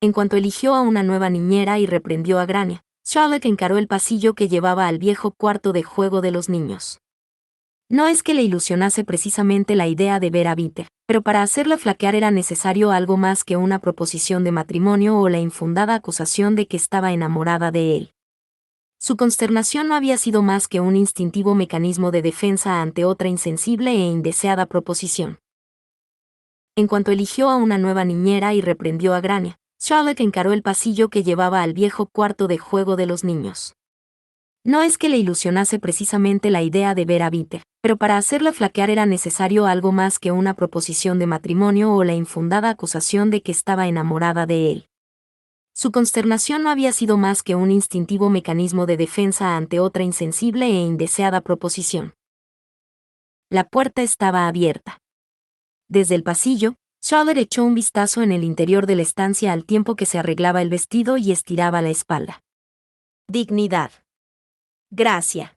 En cuanto eligió a una nueva niñera y reprendió a Grania, Charlotte encaró el pasillo que llevaba al viejo cuarto de juego de los niños. No es que le ilusionase precisamente la idea de ver a Vinter, pero para hacerla flaquear era necesario algo más que una proposición de matrimonio o la infundada acusación de que estaba enamorada de él. Su consternación no había sido más que un instintivo mecanismo de defensa ante otra insensible e indeseada proposición. En cuanto eligió a una nueva niñera y reprendió a Grania, Charlotte encaró el pasillo que llevaba al viejo cuarto de juego de los niños. No es que le ilusionase precisamente la idea de ver a Vinter, pero para hacerla flaquear era necesario algo más que una proposición de matrimonio o la infundada acusación de que estaba enamorada de él. Su consternación no había sido más que un instintivo mecanismo de defensa ante otra insensible e indeseada proposición. La puerta estaba abierta. Desde el pasillo, Charlotte echó un vistazo en el interior de la estancia al tiempo que se arreglaba el vestido y estiraba la espalda. Dignidad. Gracia.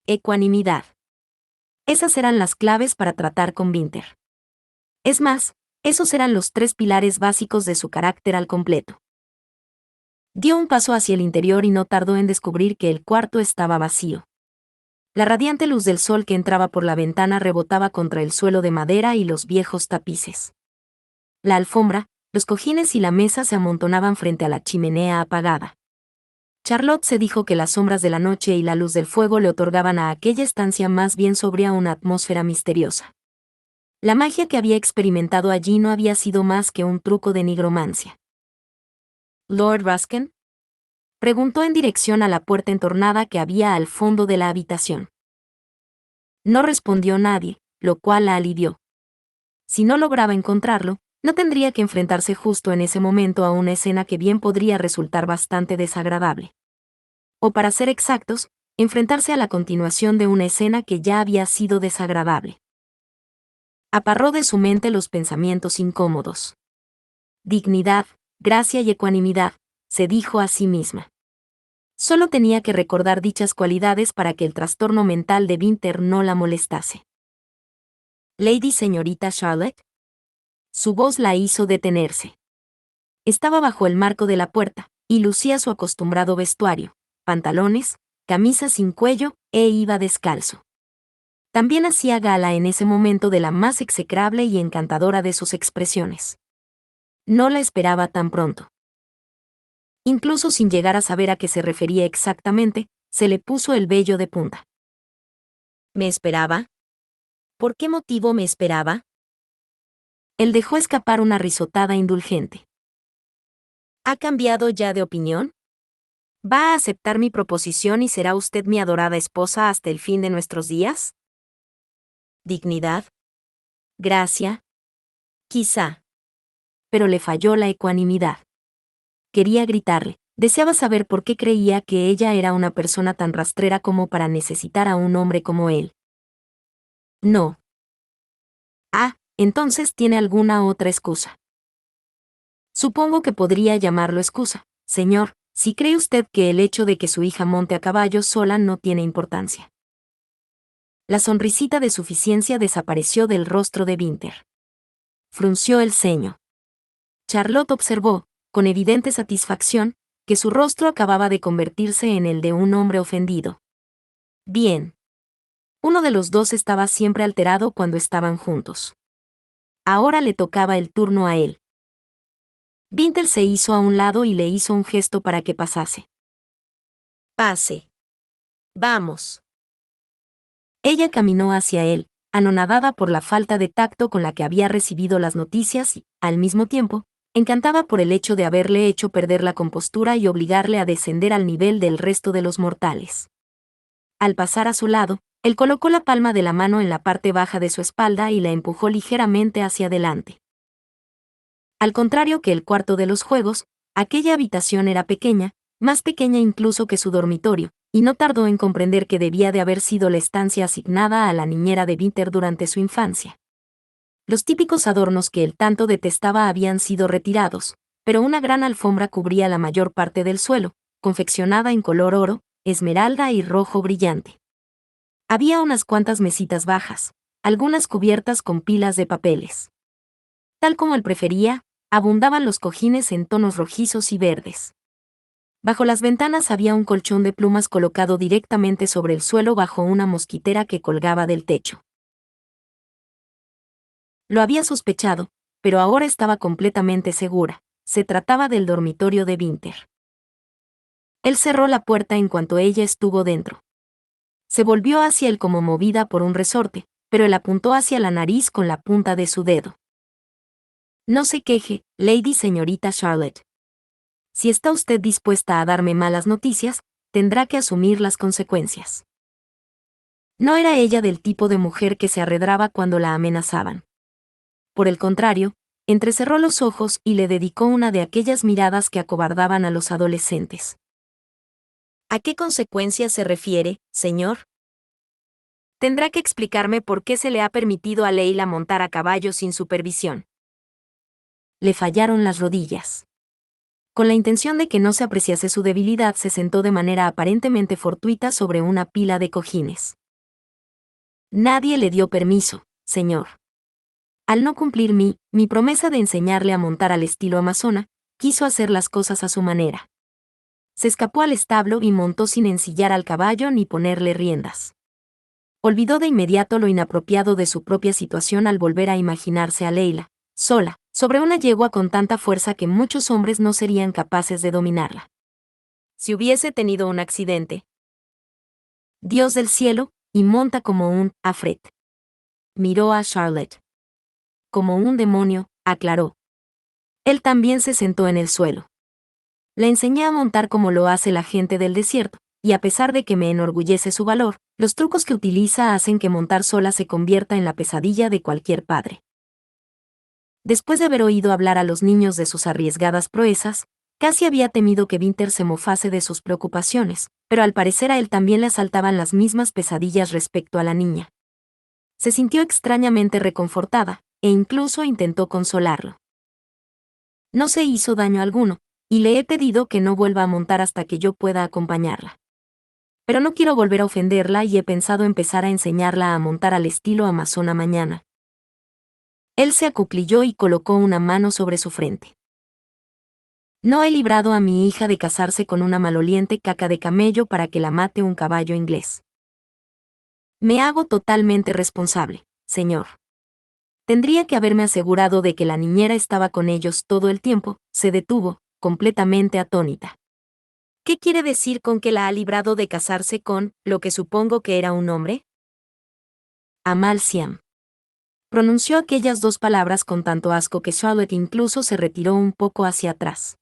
Ecuanimidad. Esas eran las claves para tratar con Vinter. Es más, esos eran los 3 pilares básicos de su carácter al completo. Dio un paso hacia el interior y no tardó en descubrir que el cuarto estaba vacío. La radiante luz del sol que entraba por la ventana rebotaba contra el suelo de madera y los viejos tapices. La alfombra, los cojines y la mesa se amontonaban frente a la chimenea apagada. Charlotte se dijo que las sombras de la noche y la luz del fuego le otorgaban a aquella estancia más bien sobria una atmósfera misteriosa. La magia que había experimentado allí no había sido más que un truco de nigromancia. ¿Lord Ruskin?, preguntó en dirección a la puerta entornada que había al fondo de la habitación. No respondió nadie, lo cual la alivió. Si no lograba encontrarlo, no tendría que enfrentarse justo en ese momento a una escena que bien podría resultar bastante desagradable. O para ser exactos, enfrentarse a la continuación de una escena que ya había sido desagradable. Aparró de su mente los pensamientos incómodos. Dignidad, gracia y ecuanimidad, se dijo a sí misma. Solo tenía que recordar dichas cualidades para que el trastorno mental de Vinter no la molestase. «Lady señorita Charlotte». Su voz la hizo detenerse. Estaba bajo el marco de la puerta, y lucía su acostumbrado vestuario, pantalones, camisa sin cuello, e iba descalzo. También hacía gala en ese momento de la más execrable y encantadora de sus expresiones. No la esperaba tan pronto. Incluso sin llegar a saber a qué se refería exactamente, se le puso el vello de punta. ¿Me esperaba? ¿Por qué motivo me esperaba? Él dejó escapar una risotada indulgente. ¿Ha cambiado ya de opinión? ¿Va a aceptar mi proposición y será usted mi adorada esposa hasta el fin de nuestros días? ¿Dignidad? ¿Gracia? Quizá. Pero le falló la ecuanimidad. Quería gritarle, deseaba saber por qué creía que ella era una persona tan rastrera como para necesitar a un hombre como él. No. Ah, entonces tiene alguna otra excusa. Supongo que podría llamarlo excusa, señor, si cree usted que el hecho de que su hija monte a caballo sola no tiene importancia. La sonrisita de suficiencia desapareció del rostro de Vinter. Frunció el ceño. Charlotte observó, con evidente satisfacción, que su rostro acababa de convertirse en el de un hombre ofendido. Bien. Uno de los dos estaba siempre alterado cuando estaban juntos. Ahora le tocaba el turno a él. Vinter se hizo a un lado y le hizo un gesto para que pasase. Pase. Vamos. Ella caminó hacia él, anonadada por la falta de tacto con la que había recibido las noticias y, al mismo tiempo, encantada por el hecho de haberle hecho perder la compostura y obligarle a descender al nivel del resto de los mortales. Al pasar a su lado, él colocó la palma de la mano en la parte baja de su espalda y la empujó ligeramente hacia adelante. Al contrario que el cuarto de los juegos, aquella habitación era pequeña, más pequeña incluso que su dormitorio, y no tardó en comprender que debía de haber sido la estancia asignada a la niñera de Vinter durante su infancia. Los típicos adornos que él tanto detestaba habían sido retirados, pero una gran alfombra cubría la mayor parte del suelo, confeccionada en color oro, esmeralda y rojo brillante. Había unas cuantas mesitas bajas, algunas cubiertas con pilas de papeles. Tal como él prefería, Abundaban los cojines en tonos rojizos y verdes. Bajo las ventanas había un colchón de plumas colocado directamente sobre el suelo bajo una mosquitera que colgaba del techo. Lo había sospechado, pero ahora estaba completamente segura. Se trataba del dormitorio de Winter. Él cerró la puerta en cuanto ella estuvo dentro. Se volvió hacia él como movida por un resorte, pero él apuntó hacia la nariz con la punta de su dedo. No se queje, Lady señorita Charlotte. Si está usted dispuesta a darme malas noticias, tendrá que asumir las consecuencias. No era ella del tipo de mujer que se arredraba cuando la amenazaban. Por el contrario, entrecerró los ojos y le dedicó una de aquellas miradas que acobardaban a los adolescentes. ¿A qué consecuencias se refiere, señor? Tendrá que explicarme por qué se le ha permitido a Leila montar a caballo sin supervisión. Le fallaron las rodillas. Con la intención de que no se apreciase su debilidad, se sentó de manera aparentemente fortuita sobre una pila de cojines. Nadie le dio permiso, señor. Al no cumplir mi promesa de enseñarle a montar al estilo amazona, quiso hacer las cosas a su manera. Se escapó al establo y montó sin ensillar al caballo ni ponerle riendas. Olvidó de inmediato lo inapropiado de su propia situación al volver a imaginarse a Leila, sola, sobre una yegua con tanta fuerza que muchos hombres no serían capaces de dominarla. Si hubiese tenido un accidente. Dios del cielo, y monta como un afret. Miró a Charlotte. Como un demonio, aclaró. Él también se sentó en el suelo. Le enseñé a montar como lo hace la gente del desierto, y a pesar de que me enorgullece su valor, los trucos que utiliza hacen que montar sola se convierta en la pesadilla de cualquier padre. Después de haber oído hablar a los niños de sus arriesgadas proezas, casi había temido que Winter se mofase de sus preocupaciones, pero al parecer a él también le asaltaban las mismas pesadillas respecto a la niña. Se sintió extrañamente reconfortada, e incluso intentó consolarlo. No se hizo daño alguno, y le he pedido que no vuelva a montar hasta que yo pueda acompañarla. Pero no quiero volver a ofenderla y he pensado empezar a enseñarla a montar al estilo amazona mañana. Él se acuclilló y colocó una mano sobre su frente. No he librado a mi hija de casarse con una maloliente caca de camello para que la mate un caballo inglés. Me hago totalmente responsable, señor. Tendría que haberme asegurado de que la niñera estaba con ellos todo el tiempo. Se detuvo, completamente atónita. ¿Qué quiere decir con que la ha librado de casarse con, lo que supongo que era un hombre? Amal Siam. Pronunció aquellas dos palabras con tanto asco que Charlotte incluso se retiró un poco hacia atrás.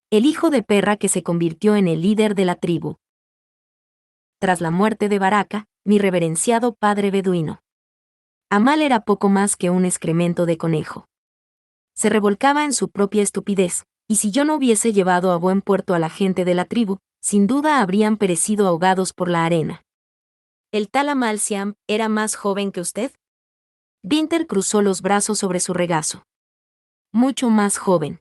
El hijo de perra que se convirtió en el líder de la tribu. Tras la muerte de Baraka, mi reverenciado padre beduino. Amal era poco más que un excremento de conejo. Se revolcaba en su propia estupidez, y si yo no hubiese llevado a buen puerto a la gente de la tribu, sin duda habrían perecido ahogados por la arena. ¿El tal Amal Siam era más joven que usted? Winter cruzó los brazos sobre su regazo. Mucho más joven.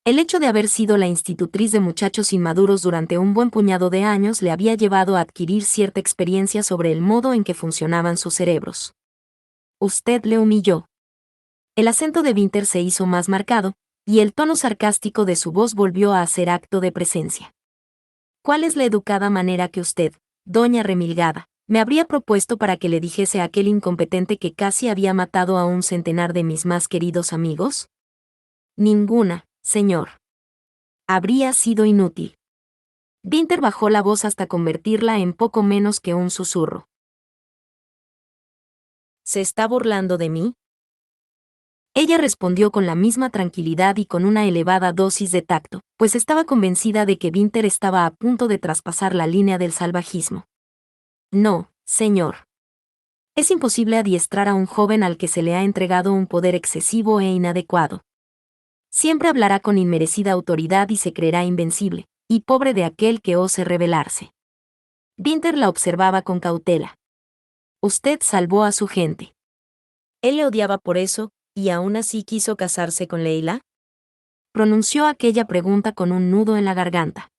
El hecho de haber sido la institutriz de muchachos inmaduros durante un buen puñado de años le había llevado a adquirir cierta experiencia sobre el modo en que funcionaban sus cerebros. Usted le humilló. El acento de Winter se hizo más marcado, y el tono sarcástico de su voz volvió a hacer acto de presencia. ¿Cuál es la educada manera que usted, doña remilgada, me habría propuesto para que le dijese a aquel incompetente que casi había matado a un centenar de mis más queridos amigos? Ninguna, señor. Habría sido inútil. Winter bajó la voz hasta convertirla en poco menos que un susurro. ¿Se está burlando de mí? Ella respondió con la misma tranquilidad y con una elevada dosis de tacto, pues estaba convencida de que Winter estaba a punto de traspasar la línea del salvajismo. No, señor. Es imposible adiestrar a un joven al que se le ha entregado un poder excesivo e inadecuado. Siempre hablará con inmerecida autoridad y se creerá invencible, y pobre de aquel que ose rebelarse. Winter la observaba con cautela. Usted salvó a su gente. ¿Él le odiaba por eso, y aún así quiso casarse con Leila? Pronunció aquella pregunta con un nudo en la garganta.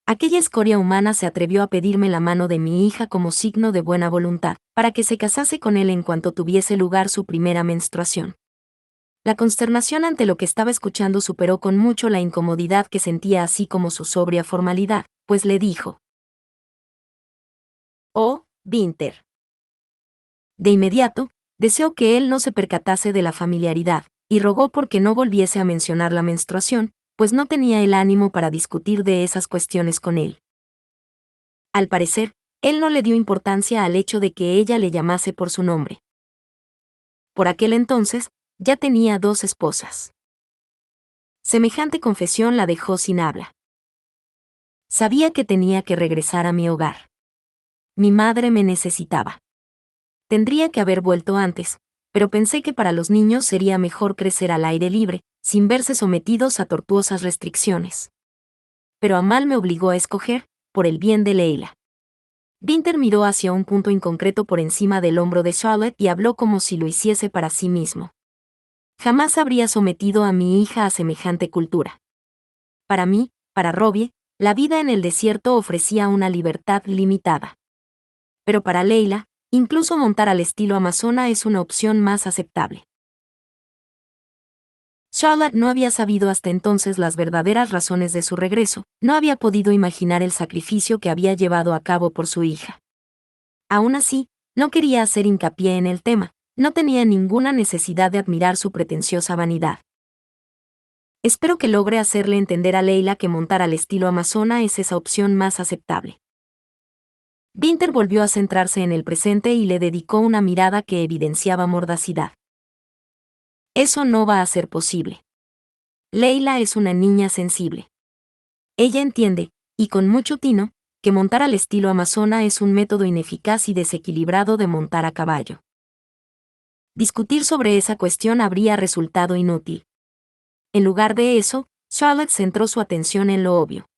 Aquella escoria humana se atrevió a pedirme la mano de mi hija como signo de buena voluntad, para que se casase con él en cuanto tuviese lugar su primera menstruación. La consternación ante lo que estaba escuchando superó con mucho la incomodidad que sentía, así como su sobria formalidad, pues le dijo: «Oh, Winter». De inmediato, deseó que él no se percatase de la familiaridad, y rogó porque no volviese a mencionar la menstruación, pues no tenía el ánimo para discutir de esas cuestiones con él. Al parecer, él no le dio importancia al hecho de que ella le llamase por su nombre. Por aquel entonces, ya tenía 2 esposas. Semejante confesión la dejó sin habla. Sabía que tenía que regresar a mi hogar. Mi madre me necesitaba. Tendría que haber vuelto antes, pero pensé que para los niños sería mejor crecer al aire libre, sin verse sometidos a tortuosas restricciones. Pero Amal me obligó a escoger, por el bien de Leila. Winter miró hacia un punto inconcreto por encima del hombro de Charlotte y habló como si lo hiciese para sí mismo. Jamás habría sometido a mi hija a semejante cultura. Para mí, para Robbie, la vida en el desierto ofrecía una libertad limitada. Pero para Leila, incluso montar al estilo amazona es una opción más aceptable. Charlotte no había sabido hasta entonces las verdaderas razones de su regreso, no había podido imaginar el sacrificio que había llevado a cabo por su hija. Aún así, no quería hacer hincapié en el tema, no tenía ninguna necesidad de admirar su pretenciosa vanidad. Espero que logre hacerle entender a Leila que montar al estilo amazona es esa opción más aceptable. Winter volvió a centrarse en el presente y le dedicó una mirada que evidenciaba mordacidad. Eso no va a ser posible. Leila es una niña sensible. Ella entiende, y con mucho tino, que montar al estilo amazona es un método ineficaz y desequilibrado de montar a caballo. Discutir sobre esa cuestión habría resultado inútil. En lugar de eso, Charlotte centró su atención en lo obvio.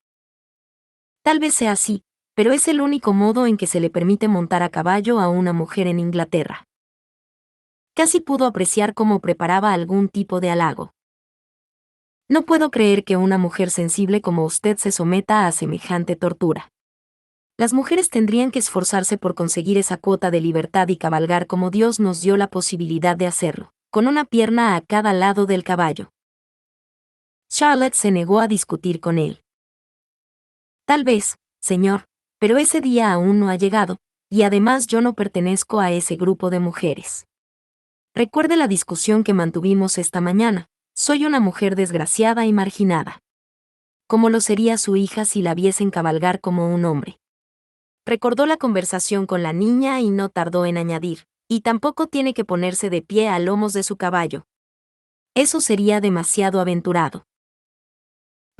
Tal vez sea así, pero es el único modo en que se le permite montar a caballo a una mujer en Inglaterra. Casi pudo apreciar cómo preparaba algún tipo de halago. No puedo creer que una mujer sensible como usted se someta a semejante tortura. Las mujeres tendrían que esforzarse por conseguir esa cuota de libertad y cabalgar como Dios nos dio la posibilidad de hacerlo, con una pierna a cada lado del caballo. Charlotte se negó a discutir con él. Tal vez, señor, pero ese día aún no ha llegado, y además yo no pertenezco a ese grupo de mujeres. Recuerde la discusión que mantuvimos esta mañana, soy una mujer desgraciada y marginada. ¿Cómo lo sería su hija si la viesen cabalgar como un hombre? Recordó la conversación con la niña y no tardó en añadir, y tampoco tiene que ponerse de pie a lomos de su caballo. Eso sería demasiado aventurado.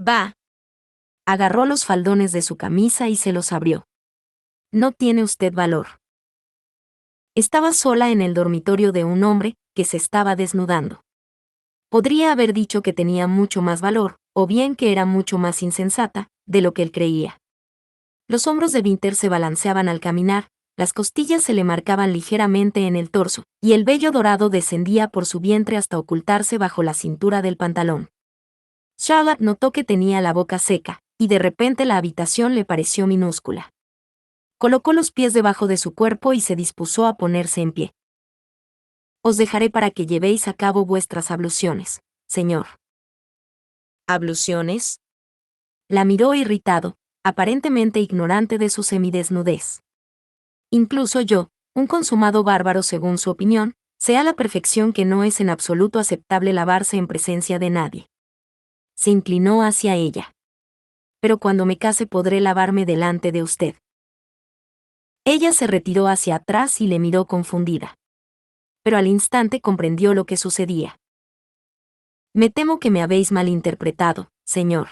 Va. Agarró los faldones de su camisa y se los abrió. No tiene usted valor. Estaba sola en el dormitorio de un hombre que se estaba desnudando. Podría haber dicho que tenía mucho más valor, o bien que era mucho más insensata, de lo que él creía. Los hombros de Winter se balanceaban al caminar, las costillas se le marcaban ligeramente en el torso, y el vello dorado descendía por su vientre hasta ocultarse bajo la cintura del pantalón. Charlotte notó que tenía la boca seca, y de repente la habitación le pareció minúscula. Colocó los pies debajo de su cuerpo y se dispuso a ponerse en pie. Os dejaré para que llevéis a cabo vuestras abluciones, señor. ¿Abluciones? La miró irritado, aparentemente ignorante de su semidesnudez. Incluso yo, un consumado bárbaro según su opinión, sé a la perfección que no es en absoluto aceptable lavarse en presencia de nadie. Se inclinó hacia ella. Pero cuando me case podré lavarme delante de usted. Ella se retiró hacia atrás y le miró confundida. Pero al instante comprendió lo que sucedía. Me temo que me habéis malinterpretado, señor.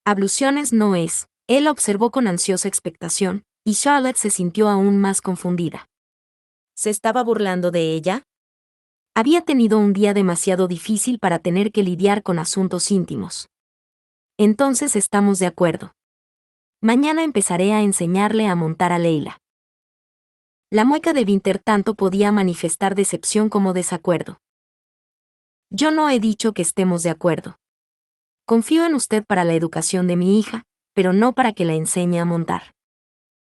Abluciones no es, él observó con ansiosa expectación, y Charlotte se sintió aún más confundida. ¿Se estaba burlando de ella? Había tenido un día demasiado difícil para tener que lidiar con asuntos íntimos. Entonces estamos de acuerdo. Mañana empezaré a enseñarle a montar a Leila. La mueca de Winter tanto podía manifestar decepción como desacuerdo. Yo no he dicho que estemos de acuerdo. Confío en usted para la educación de mi hija, pero no para que la enseñe a montar.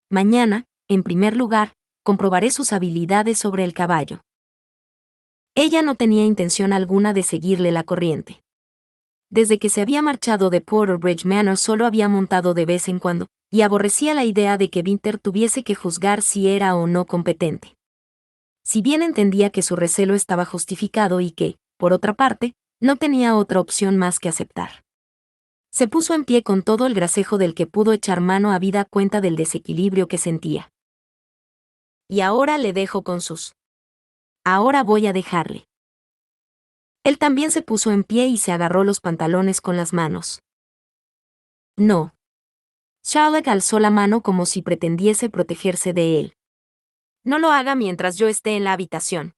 Mañana, en primer lugar, comprobaré sus habilidades sobre el caballo. Ella no tenía intención alguna de seguirle la corriente. Desde que se había marchado de Porterbridge Manor solo había montado de vez en cuando, y aborrecía la idea de que Winter tuviese que juzgar si era o no competente. Si bien entendía que su recelo estaba justificado y que, por otra parte, no tenía otra opción más que aceptar. Se puso en pie con todo el gracejo del que pudo echar mano a vida cuenta del desequilibrio que sentía. Y ahora le dejo con sus. Ahora voy a dejarle. Él también se puso en pie y se agarró los pantalones con las manos. No. Charlotte alzó la mano como si pretendiese protegerse de él. No lo haga mientras yo esté en la habitación.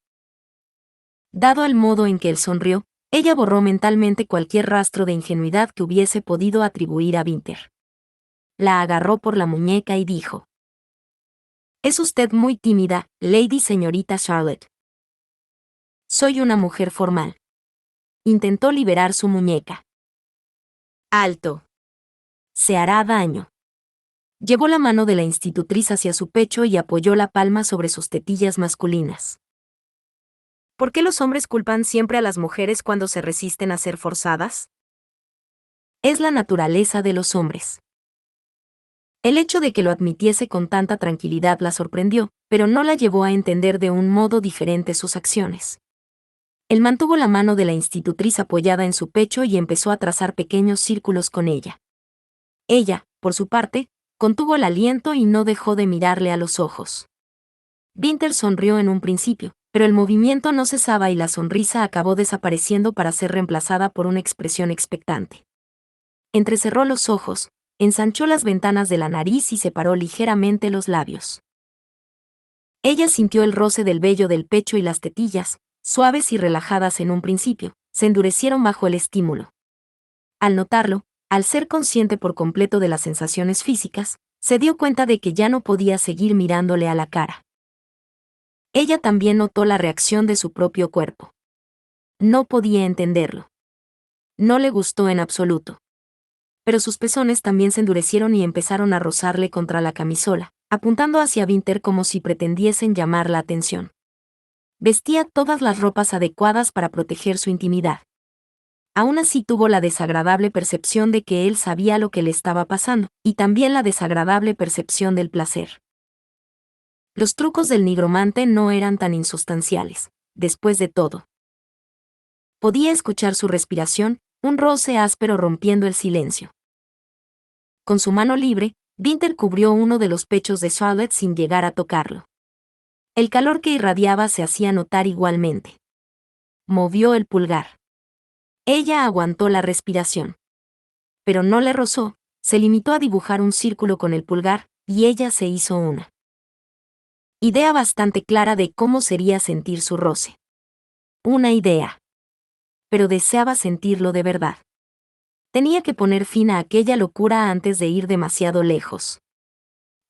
Dado el modo en que él sonrió, ella borró mentalmente cualquier rastro de ingenuidad que hubiese podido atribuir a Winter. La agarró por la muñeca y dijo: «Es usted muy tímida, Lady Señorita Charlotte». «Soy una mujer formal». Intentó liberar su muñeca. «Alto. Se hará daño». Llevó la mano de la institutriz hacia su pecho y apoyó la palma sobre sus tetillas masculinas. ¿Por qué los hombres culpan siempre a las mujeres cuando se resisten a ser forzadas? Es la naturaleza de los hombres. El hecho de que lo admitiese con tanta tranquilidad la sorprendió, pero no la llevó a entender de un modo diferente sus acciones. Él mantuvo la mano de la institutriz apoyada en su pecho y empezó a trazar pequeños círculos con ella. Ella, por su parte, contuvo el aliento y no dejó de mirarle a los ojos. Winter sonrió en un principio, pero el movimiento no cesaba y la sonrisa acabó desapareciendo para ser reemplazada por una expresión expectante. Entrecerró los ojos, ensanchó las ventanas de la nariz y separó ligeramente los labios. Ella sintió el roce del vello del pecho y las tetillas, suaves y relajadas en un principio, se endurecieron bajo el estímulo. Al notarlo, al ser consciente por completo de las sensaciones físicas, se dio cuenta de que ya no podía seguir mirándole a la cara. Ella también notó la reacción de su propio cuerpo. No podía entenderlo. No le gustó en absoluto. Pero sus pezones también se endurecieron y empezaron a rozarle contra la camisola, apuntando hacia Winter como si pretendiesen llamar la atención. Vestía todas las ropas adecuadas para proteger su intimidad. Aún así tuvo la desagradable percepción de que él sabía lo que le estaba pasando, y también la desagradable percepción del placer. Los trucos del nigromante no eran tan insustanciales, después de todo. Podía escuchar su respiración, un roce áspero rompiendo el silencio. Con su mano libre, Winter cubrió uno de los pechos de Charlotte sin llegar a tocarlo. El calor que irradiaba se hacía notar igualmente. Movió el pulgar. Ella aguantó la respiración. Pero no le rozó, se limitó a dibujar un círculo con el pulgar, y ella se hizo una idea bastante clara de cómo sería sentir su roce. Una idea. Pero deseaba sentirlo de verdad. Tenía que poner fin a aquella locura antes de ir demasiado lejos.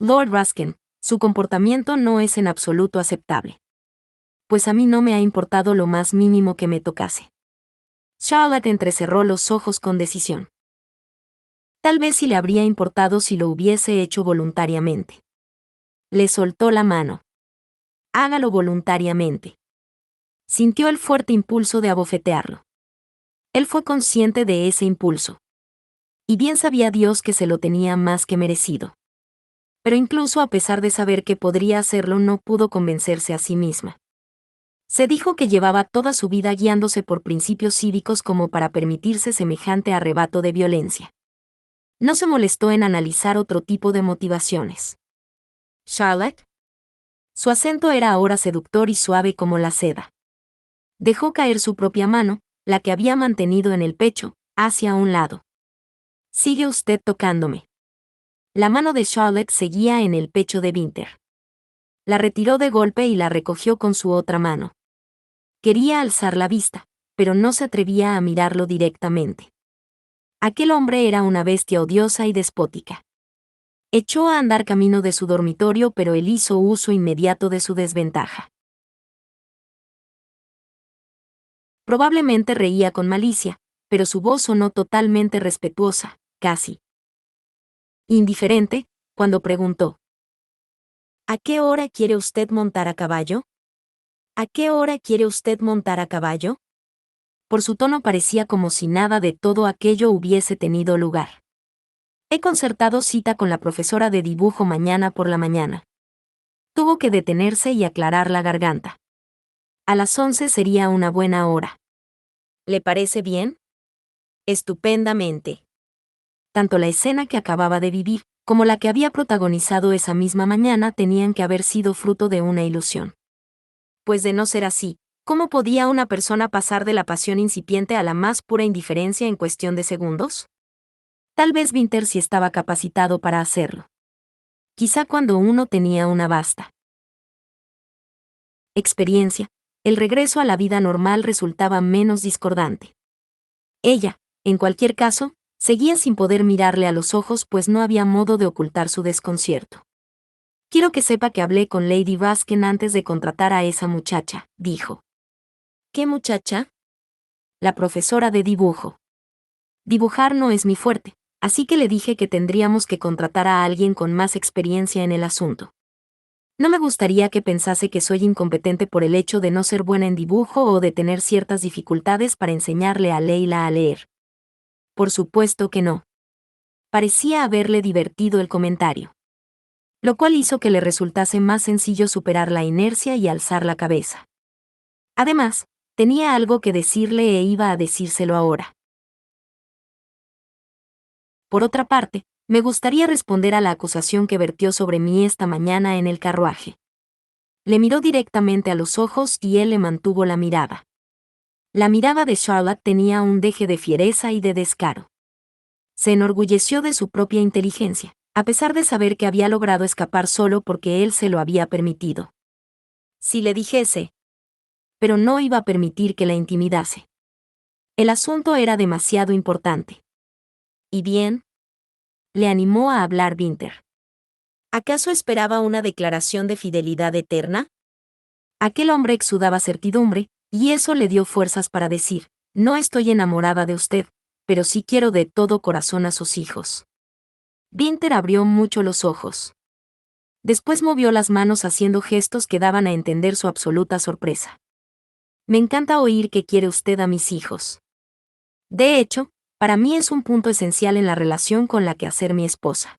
Lord Ruskin, su comportamiento no es en absoluto aceptable. Pues a mí no me ha importado lo más mínimo que me tocase. Charlotte entrecerró los ojos con decisión. Tal vez sí le habría importado si lo hubiese hecho voluntariamente. Le soltó la mano. Hágalo voluntariamente. Sintió el fuerte impulso de abofetearlo. Él fue consciente de ese impulso. Y bien sabía Dios que se lo tenía más que merecido. Pero incluso a pesar de saber que podría hacerlo, no pudo convencerse a sí misma. Se dijo que llevaba toda su vida guiándose por principios cívicos como para permitirse semejante arrebato de violencia. No se molestó en analizar otro tipo de motivaciones. ¿Charlotte? Su acento era ahora seductor y suave como la seda. Dejó caer su propia mano, la que había mantenido en el pecho, hacia un lado. «Sigue usted tocándome». La mano de Charlotte seguía en el pecho de Winter. La retiró de golpe y la recogió con su otra mano. Quería alzar la vista, pero no se atrevía a mirarlo directamente. Aquel hombre era una bestia odiosa y despótica. Echó a andar camino de su dormitorio, pero él hizo uso inmediato de su desventaja. Probablemente reía con malicia, pero su voz sonó totalmente respetuosa, casi indiferente, cuando preguntó: «¿A qué hora quiere usted montar a caballo?» ¿A qué hora quiere usted montar a caballo? Por su tono parecía como si nada de todo aquello hubiese tenido lugar. He concertado cita con la profesora de dibujo mañana por la mañana. Tuvo que detenerse y aclarar la garganta. A las 11 sería una buena hora. ¿Le parece bien? Estupendamente. Tanto la escena que acababa de vivir, como la que había protagonizado esa misma mañana tenían que haber sido fruto de una ilusión. Pues de no ser así, ¿cómo podía una persona pasar de la pasión incipiente a la más pura indiferencia en cuestión de segundos? Tal vez Winter sí estaba capacitado para hacerlo. Quizá cuando uno tenía una vasta experiencia, el regreso a la vida normal resultaba menos discordante. Ella, en cualquier caso, seguía sin poder mirarle a los ojos pues no había modo de ocultar su desconcierto. Quiero que sepa que hablé con Lady Ruskin antes de contratar a esa muchacha, dijo. ¿Qué muchacha? La profesora de dibujo. Dibujar no es mi fuerte, así que le dije que tendríamos que contratar a alguien con más experiencia en el asunto. No me gustaría que pensase que soy incompetente por el hecho de no ser buena en dibujo o de tener ciertas dificultades para enseñarle a Leila a leer. Por supuesto que no. Parecía haberle divertido el comentario. Lo cual hizo que le resultase más sencillo superar la inercia y alzar la cabeza. Además, tenía algo que decirle e iba a decírselo ahora. Por otra parte, me gustaría responder a la acusación que vertió sobre mí esta mañana en el carruaje. Le miró directamente a los ojos y él le mantuvo la mirada. La mirada de Charlotte tenía un deje de fiereza y de descaro. Se enorgulleció de su propia inteligencia, a pesar de saber que había logrado escapar solo porque él se lo había permitido. Si le dijese, pero no iba a permitir que la intimidase. El asunto era demasiado importante. ¿Y bien? Le animó a hablar Winter. ¿Acaso esperaba una declaración de fidelidad eterna? Aquel hombre exudaba certidumbre, y eso le dio fuerzas para decir, no estoy enamorada de usted, pero sí quiero de todo corazón a sus hijos. Winter abrió mucho los ojos. Después movió las manos haciendo gestos que daban a entender su absoluta sorpresa. Me encanta oír que quiere usted a mis hijos. De hecho, para mí es un punto esencial en la relación con la que hacer mi esposa.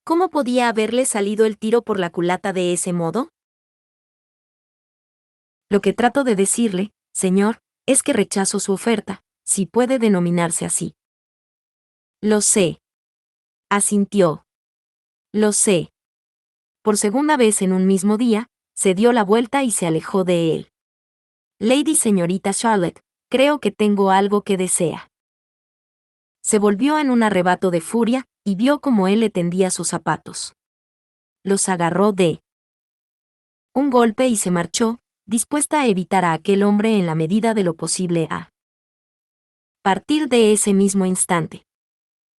¿Cómo podía haberle salido el tiro por la culata de ese modo? Lo que trato de decirle, señor, es que rechazo su oferta, si puede denominarse así. Lo sé. Asintió. Lo sé. Por segunda vez en un mismo día, se dio la vuelta y se alejó de él. Lady señorita Charlotte, creo que tengo algo que desea. Se volvió en un arrebato de furia, y vio cómo él le tendía sus zapatos. Los agarró de un golpe y se marchó, dispuesta a evitar a aquel hombre en la medida de lo posible a partir de ese mismo instante.